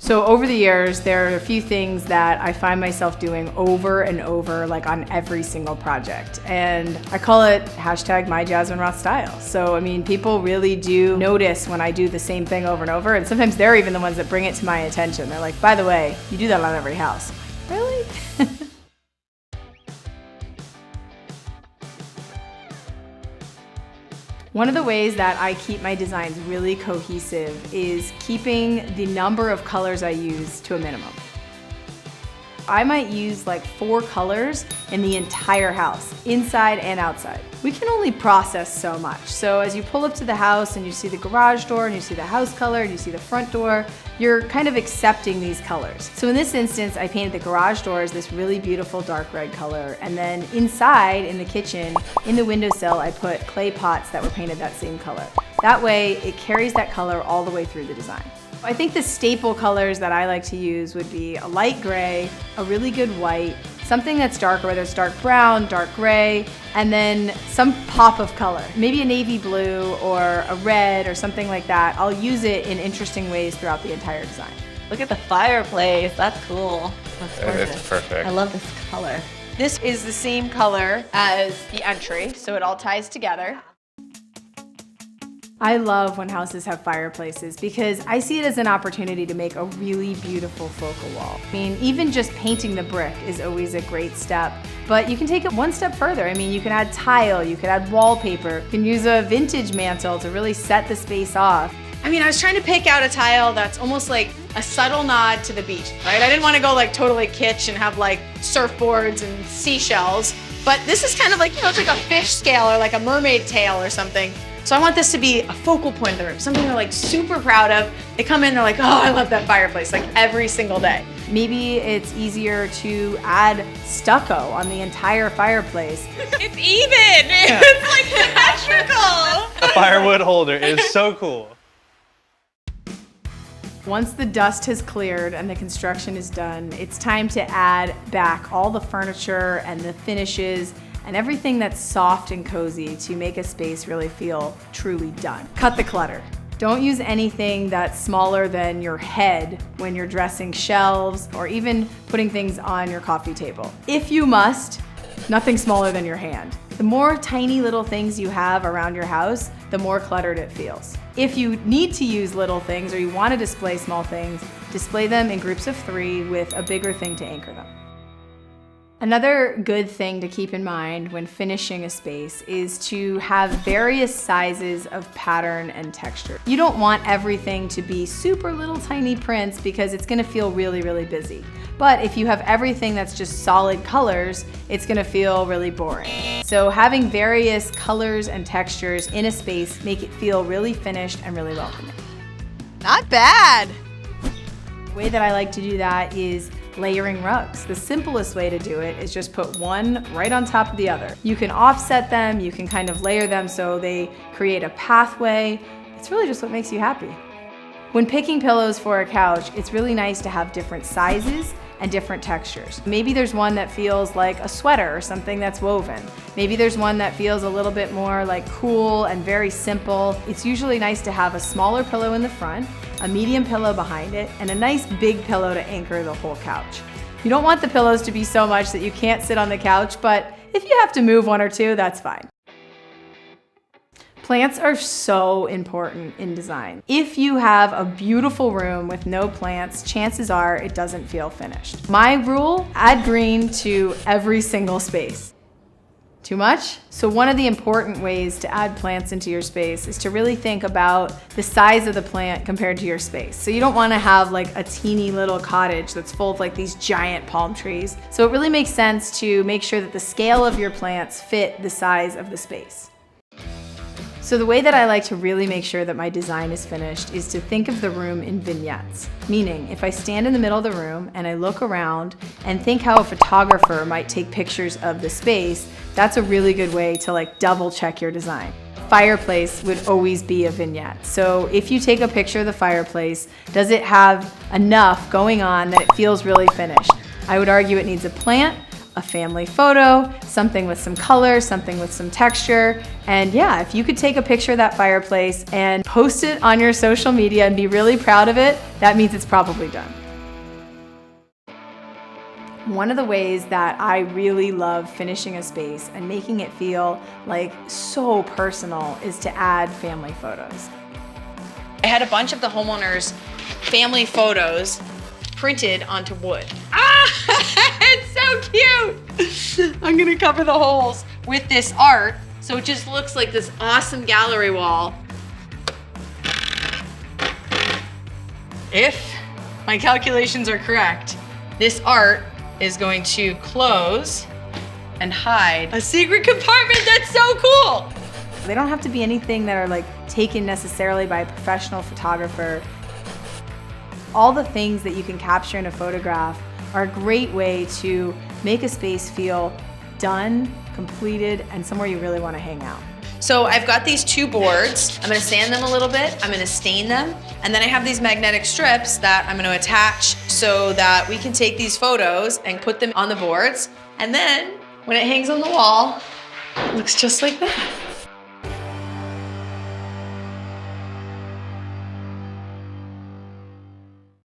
So over the years, there are a few things that I find myself doing over and over, like on every single project. And I call it hashtag my Jasmine Roth style. So, I mean, people really do notice when I do the same thing over and over. And sometimes they're even the ones that bring it to my attention. They're like, by the way, you do that on every house. Really? One of the ways that I keep my designs really cohesive is keeping the number of colors I use to a minimum. I might use like 4 colors in the entire house, inside and outside. We can only process so much. So as you pull up to the house and you see the garage door and you see the house color and you see the front door, you're kind of accepting these colors. So in this instance, I painted the garage doors this really beautiful dark red color. And then inside in the kitchen, in the windowsill, I put clay pots that were painted that same color. That way it carries that color all the way through the design. I think the staple colors that I like to use would be a light gray, a really good white, something that's darker, whether it's dark brown, dark gray, and then some pop of color. Maybe a navy blue or a red or something like that. I'll use it in interesting ways throughout the entire design. Look at the fireplace, that's cool. That's gorgeous. It's perfect. I love this color. This is the same color as the entry, so it all ties together. I love when houses have fireplaces because I see it as an opportunity to make a really beautiful focal wall. I mean, even just painting the brick is always a great step, but you can take it one step further. I mean, you can add tile, you can add wallpaper, you can use a vintage mantle to really set the space off. I mean, I was trying to pick out a tile that's almost like a subtle nod to the beach, right? I didn't want to go like totally kitsch and have like surfboards and seashells, but this is kind of like, you know, it's like a fish scale or like a mermaid tail or something. So I want this to be a focal point of the room, something they're like super proud of. They come in, they're like, oh, I love that fireplace, like every single day. Maybe it's easier to add stucco on the entire fireplace. It's even, it's like symmetrical. The firewood holder is so cool. Once the dust has cleared and the construction is done, it's time to add back all the furniture and the finishes and everything that's soft and cozy to make a space really feel truly done. Cut the clutter. Don't use anything that's smaller than your head when you're dressing shelves or even putting things on your coffee table. If you must, nothing smaller than your hand. The more tiny little things you have around your house, the more cluttered it feels. If you need to use little things or you want to display small things, display them in groups of 3 with a bigger thing to anchor them. Another good thing to keep in mind when finishing a space is to have various sizes of pattern and texture. You don't want everything to be super little tiny prints because it's gonna feel really, really busy. But if you have everything that's just solid colors, it's gonna feel really boring. So having various colors and textures in a space make it feel really finished and really welcoming. Not bad. The way that I like to do that is layering rugs. The simplest way to do it is just put one right on top of the other. You can offset them, you can kind of layer them so they create a pathway. It's really just what makes you happy. When picking pillows for a couch, it's really nice to have different sizes and different textures. Maybe there's one that feels like a sweater or something that's woven. Maybe there's one that feels a little bit more like cool and very simple. It's usually nice to have a smaller pillow in the front, a medium pillow behind it, and a nice big pillow to anchor the whole couch. You don't want the pillows to be so much that you can't sit on the couch, but if you have to move 1 or 2, that's fine. Plants are so important in design. If you have a beautiful room with no plants, chances are it doesn't feel finished. My rule, add green to every single space. Too much? So one of the important ways to add plants into your space is to really think about the size of the plant compared to your space. So you don't want to have like a teeny little cottage that's full of like these giant palm trees. So it really makes sense to make sure that the scale of your plants fit the size of the space. So the way that I like to really make sure that my design is finished is to think of the room in vignettes. Meaning, if I stand in the middle of the room and I look around and think how a photographer might take pictures of the space, that's a really good way to like double check your design. Fireplace would always be a vignette. So if you take a picture of the fireplace, does it have enough going on that it feels really finished? I would argue it needs a plant, a family photo, something with some color, something with some texture. And yeah, if you could take a picture of that fireplace and post it on your social media and be really proud of it, that means it's probably done. One of the ways that I really love finishing a space and making it feel like so personal is to add family photos. I had a bunch of the homeowners' family photos printed onto wood. It's so cute! I'm gonna cover the holes with this art so it just looks like this awesome gallery wall. If my calculations are correct, this art is going to close and hide a secret compartment. That's so cool! They don't have to be anything that are like taken necessarily by a professional photographer. All the things that you can capture in a photograph are a great way to make a space feel done, completed, and somewhere you really want to hang out. So I've got these 2 boards. I'm gonna sand them a little bit, I'm gonna stain them, and then I have these magnetic strips that I'm gonna attach so that we can take these photos and put them on the boards. And then when it hangs on the wall, it looks just like that.